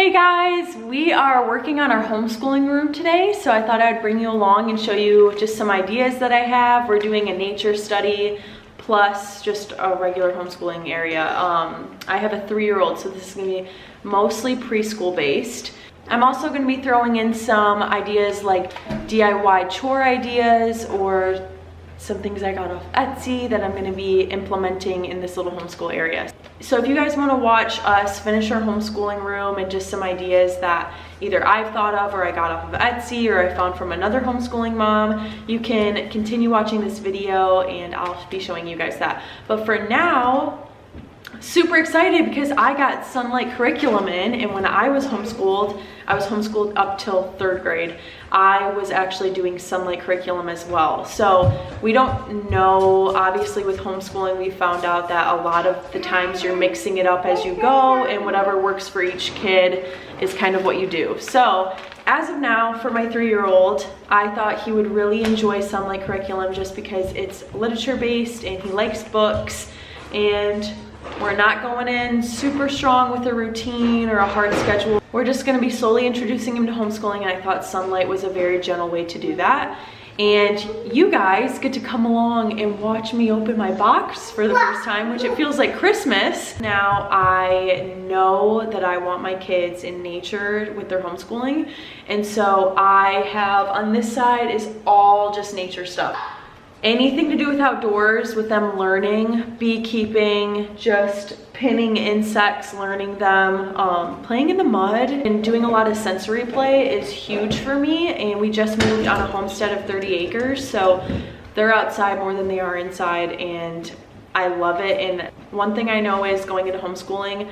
Hey guys, we are working on our homeschooling room today, so I thought I'd bring you along and show you just some ideas that I have. We're doing a nature study plus just a regular homeschooling area. I have a 3-year-old, so this is gonna be mostly preschool based. I'm also gonna be throwing in some ideas like DIY chore ideas or some things I got off Etsy that I'm gonna be implementing in this little homeschool area. So if you guys wanna watch us finish our homeschooling room and just some ideas that either I've thought of or I got off of Etsy or I found from another homeschooling mom, you can continue watching this video and I'll be showing you guys that. But for now, super excited because I got Sonlight curriculum in, and when I was homeschooled up till 3rd grade. I was actually doing Sonlight curriculum as well. So we don't know, obviously with homeschooling, we found out that a lot of the times you're mixing it up as you go and whatever works for each kid is kind of what you do. So as of now, for my 3-year-old, I thought he would really enjoy Sonlight curriculum just because it's literature based and he likes books, and we're not going in super strong with a routine or a hard schedule. We're just gonna be slowly introducing him to homeschooling, and I thought Sonlight was a very gentle way to do that. And you guys get to come along and watch me open my box for the first time, which it feels like Christmas. Now I know that I want my kids in nature with their homeschooling, and so I have on this side is all just nature stuff. Anything to do with outdoors, with them learning, beekeeping, just pinning insects, learning them, playing in the mud and doing a lot of sensory play is huge for me. And we just moved on a homestead of 30 acres, so they're outside more than they are inside, and I love it. And one thing I know is going into homeschooling,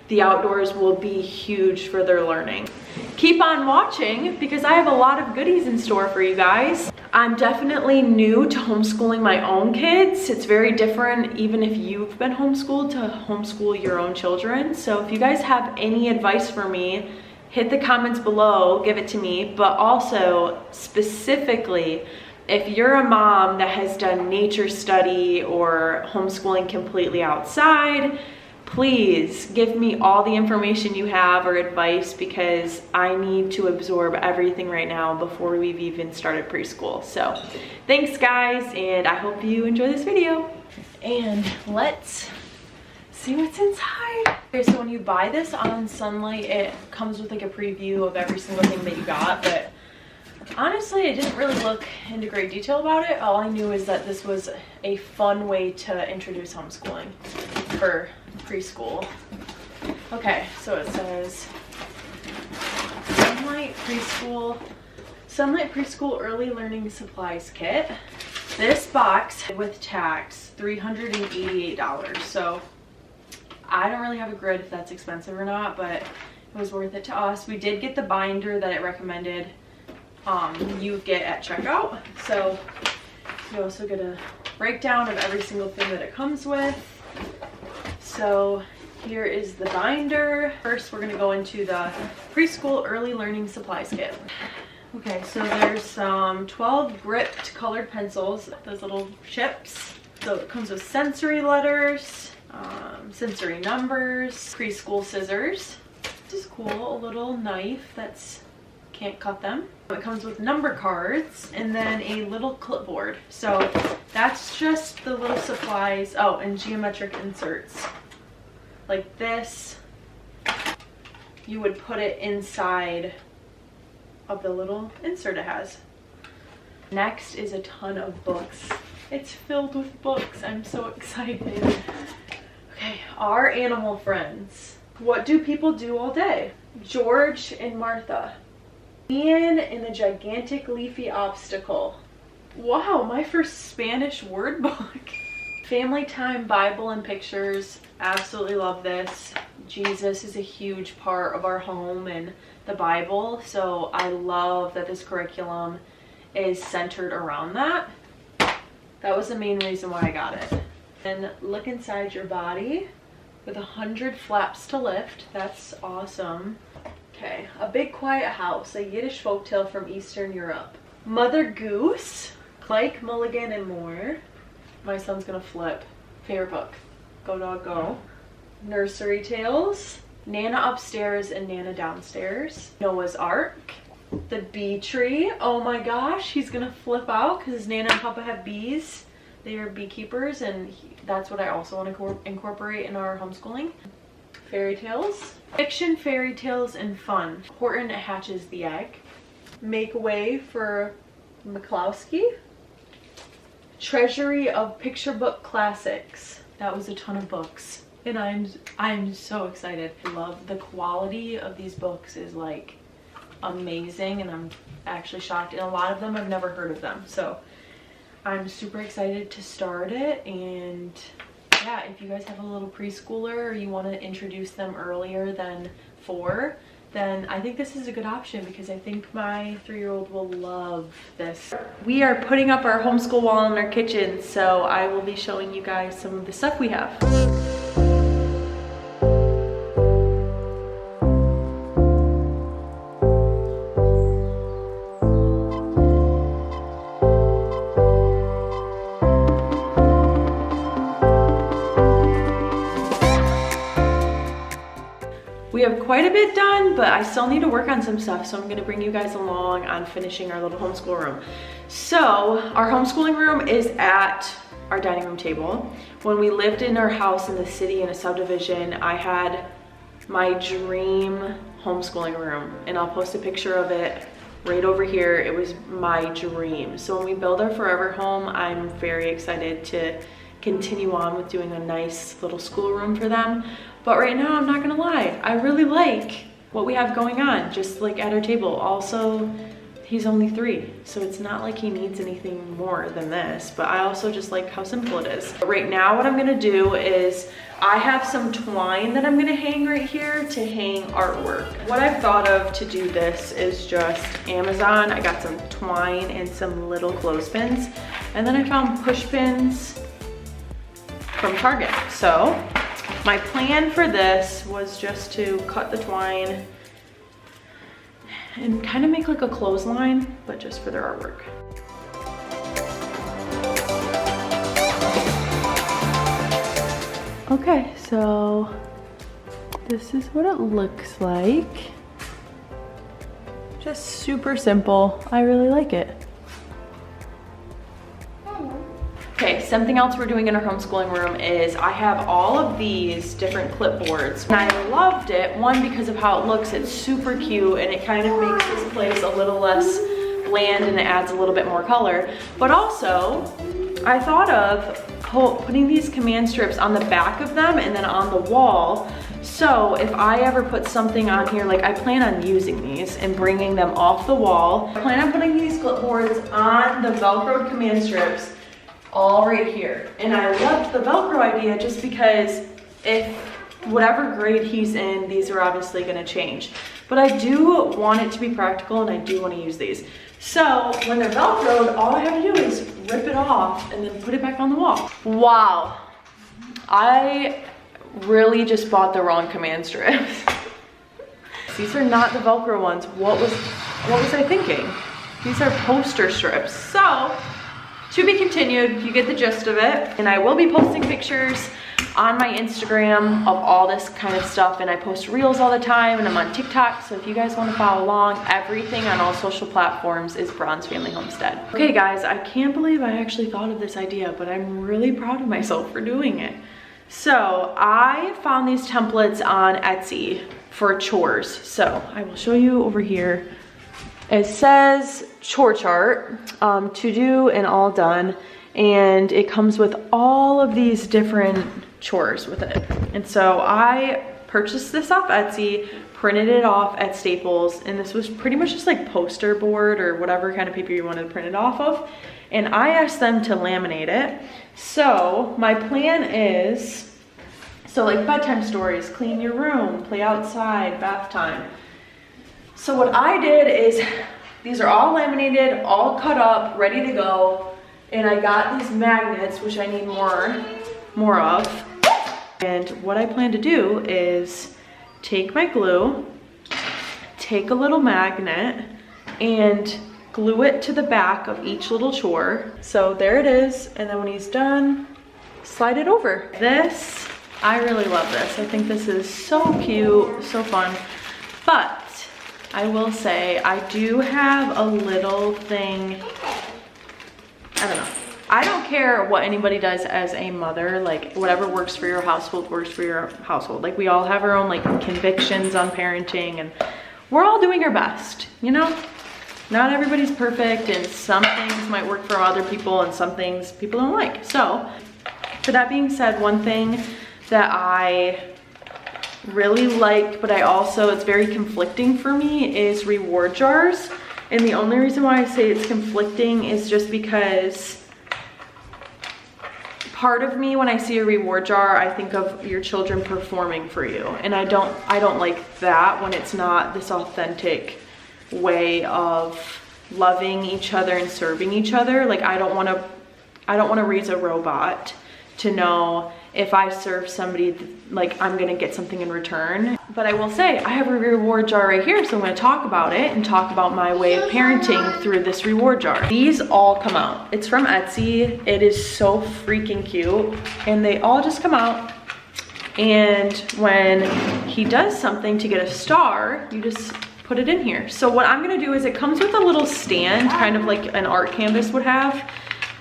the outdoors will be huge for their learning. Keep on watching because I have a lot of goodies in store for you guys. I'm definitely new to homeschooling my own kids. It's very different even if you've been homeschooled to homeschool your own children. So if you guys have any advice for me, hit the comments below, give it to me. But also specifically, if you're a mom that has done nature study or homeschooling completely outside, please give me all the information you have or advice, because I need to absorb everything right now before we've even started preschool. So thanks guys, and I hope you enjoy this video. And let's see what's inside. Okay, so when you buy this on Sonlight, it comes with like a preview of every single thing that you got, but honestly, I didn't really look into great detail about it. All I knew is that this was a fun way to introduce homeschooling for preschool. Okay, so it says Sonlight Preschool Early Learning Supplies Kit. This box with tax, $388. So I don't really have a grid if that's expensive or not, but it was worth it to us. We did get the binder that it recommended you get at checkout. So you also get a breakdown of every single thing that it comes with. So here is the binder. First, we're gonna go into the preschool early learning supplies kit. Okay, so there's 12 gripped colored pencils, those little chips. So it comes with sensory letters, sensory numbers, preschool scissors. This is cool, a little knife that's can't cut them. It comes with number cards and then a little clipboard. So that's just the little supplies. Oh, and geometric inserts. Like this, you would put it inside of the little insert it has. Next is a ton of books. It's filled with books. I'm so excited. Okay, our animal friends. What do people do all day? George and Martha. Ian in a gigantic leafy obstacle. Wow, my first Spanish word book. Family time, Bible and pictures. Absolutely love this. Jesus is a huge part of our home and the Bible, so I love that this curriculum is centered around that. That was the main reason why I got it. And look inside your body with 100 flaps to lift. That's awesome. Okay, A Big Quiet House, a Yiddish folktale from Eastern Europe. Mother Goose, Clyke, Mulligan, and more. My son's gonna flip. Favorite book. Go Dog Go. Nursery Tales. Nana upstairs and Nana downstairs. Noah's Ark. The bee tree. Oh my gosh, he's gonna flip out because Nana and Papa have bees. They are beekeepers, and that's what I also want to incorporate in our homeschooling. Fairy tales. Fiction, fairy tales, and fun. Horton hatches the egg. Make way for Miklowski. Treasury of picture book classics. That was a ton of books, and I'm so excited. I love the quality of these books is like amazing, and I'm actually shocked, and a lot of them I've never heard of them, so I'm super excited to start it. And yeah, if you guys have a little preschooler or you want to introduce them earlier than 4, then I think this is a good option, because I think my 3-year-old will love this. We are putting up our homeschool wall in our kitchen, so I will be showing you guys some of the stuff we have. We have quite a bit done, but I still need to work on some stuff, so I'm gonna bring you guys along on finishing our little homeschool room. So our homeschooling room is at our dining room table. When we lived in our house in the city in a subdivision, I had my dream homeschooling room, and I'll post a picture of it right over here. It was my dream. So when we build our forever home, I'm very excited to continue on with doing a nice little schoolroom for them. But right now, I'm not gonna lie, I really like what we have going on, just like at our table. Also, he's only 3, so it's not like he needs anything more than this, but I also just like how simple it is. But right now, what I'm gonna do is, I have some twine that I'm gonna hang right here to hang artwork. What I've thought of to do this is just Amazon. I got some twine and some little clothespins, and then I found push pins from Target. So my plan for this was just to cut the twine and kind of make like a clothesline, but just for their artwork. Okay, so this is what it looks like. Just super simple. I really like it. Okay, something else we're doing in our homeschooling room is I have all of these different clipboards. And I loved it, one, because of how it looks. It's super cute, and it kind of makes this place a little less bland, and it adds a little bit more color. But also, I thought of putting these command strips on the back of them and then on the wall. So if I ever put something on here, like I plan on using these and bringing them off the wall. I plan on putting these clipboards on the Velcro command strips all right here. And I loved the Velcro idea just because if whatever grade he's in, these are obviously gonna change. But I do want it to be practical, and I do wanna use these. So when they're Velcroed, all I have to do is rip it off and then put it back on the wall. Wow, I really just bought the wrong command strips. These are not the Velcro ones. What was I thinking? These are poster strips. So, to be continued, you get the gist of it. And I will be posting pictures on my Instagram of all this kind of stuff, and I post reels all the time, and I'm on TikTok, so if you guys want to follow along, everything on all social platforms is Bronze Family Homestead. Okay guys, I can't believe I actually thought of this idea, but I'm really proud of myself for doing it. So I found these templates on Etsy for chores, so I will show you over here. It says chore chart, to do and all done, and it comes with all of these different chores with it. And so I purchased this off Etsy, printed it off at Staples, and this was pretty much just like poster board or whatever kind of paper you wanted to print it off of. And I asked them to laminate it. So my plan is, so like bedtime stories, clean your room, play outside, bath time. So what I did is, these are all laminated, all cut up, ready to go. And I got these magnets, which I need more of. And what I plan to do is take my glue, take a little magnet, and glue it to the back of each little chore. So there it is, and then when he's done, slide it over. This I really love this. I think this is so cute, so fun. But I will say I do have a little thing, I don't know. I don't care what anybody does as a mother, like whatever works for your household works for your household. Like we all have our own like convictions on parenting and we're all doing our best, you know? Not everybody's perfect and some things might work for other people and some things people don't like. So for that being said, one thing that I really like, but I also, it's very conflicting for me, is reward jars. And the only reason why I say it's conflicting is just because part of me, when I see a reward jar, I think of your children performing for you. And I don't like that when it's not this authentic way of loving each other and serving each other. Like I don't want to raise a robot to know if I serve somebody, like I'm gonna get something in return. But I will say, I have a reward jar right here, so I'm gonna talk about it and talk about my way of parenting through this reward jar. These all come out. It's from Etsy. It is so freaking cute. And they all just come out. And when he does something to get a star, you just put it in here. So what I'm gonna do is it comes with a little stand, kind of like an art canvas would have.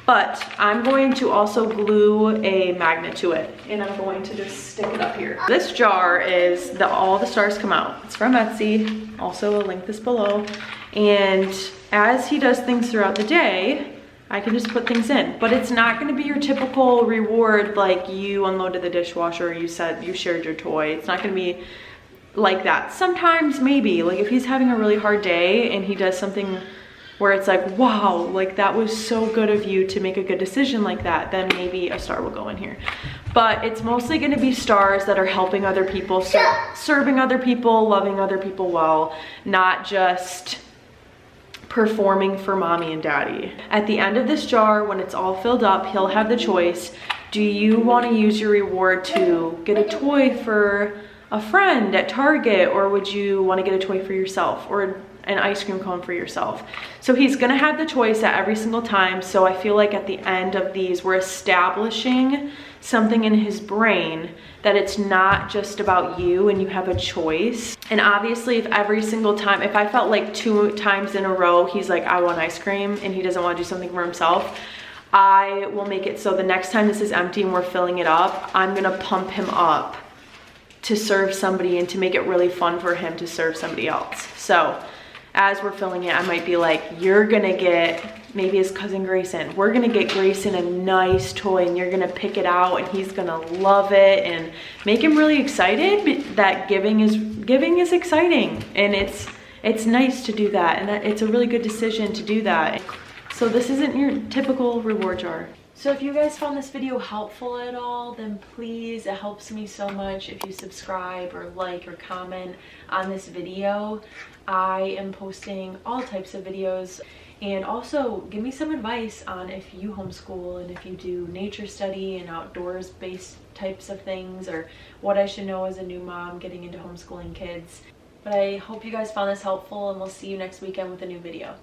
But I'm going to also glue a magnet to it and I'm going to just stick it up here. This jar is all the stars come out. It's from Etsy. Also, I'll link this below. And as he does things throughout the day, I can just put things in. But it's not gonna be your typical reward like you unloaded the dishwasher, you said you shared your toy. It's not gonna be like that. Sometimes maybe, like if he's having a really hard day and he does something where it's like, wow, like that was so good of you to make a good decision like that, then maybe a star will go in here. But it's mostly gonna be stars that are helping other people, serving other people, loving other people well, not just performing for mommy and daddy. At the end of this jar, when it's all filled up, he'll have the choice. Do you wanna use your reward to get a toy for a friend at Target, or would you wanna get a toy for yourself, or an ice cream cone for yourself? So he's gonna have the choice at every single time. So I feel like at the end of these, we're establishing something in his brain that it's not just about you and you have a choice. And obviously if every single time, if I felt like 2 times in a row, he's like, I want ice cream and he doesn't wanna do something for himself, I will make it so the next time this is empty and we're filling it up, I'm gonna pump him up to serve somebody and to make it really fun for him to serve somebody else. So as we're filling it, I might be like, you're gonna get, maybe his cousin Grayson, we're gonna get Grayson a nice toy and you're gonna pick it out and he's gonna love it, and make him really excited that giving is exciting, and it's nice to do that, and that it's a really good decision to do that. So this isn't your typical reward jar. So if you guys found this video helpful at all, then please, it helps me so much if you subscribe or like or comment on this video. I am posting all types of videos, and also give me some advice on if you homeschool and if you do nature study and outdoors based types of things, or what I should know as a new mom getting into homeschooling kids. But I hope you guys found this helpful, and we'll see you next weekend with a new video.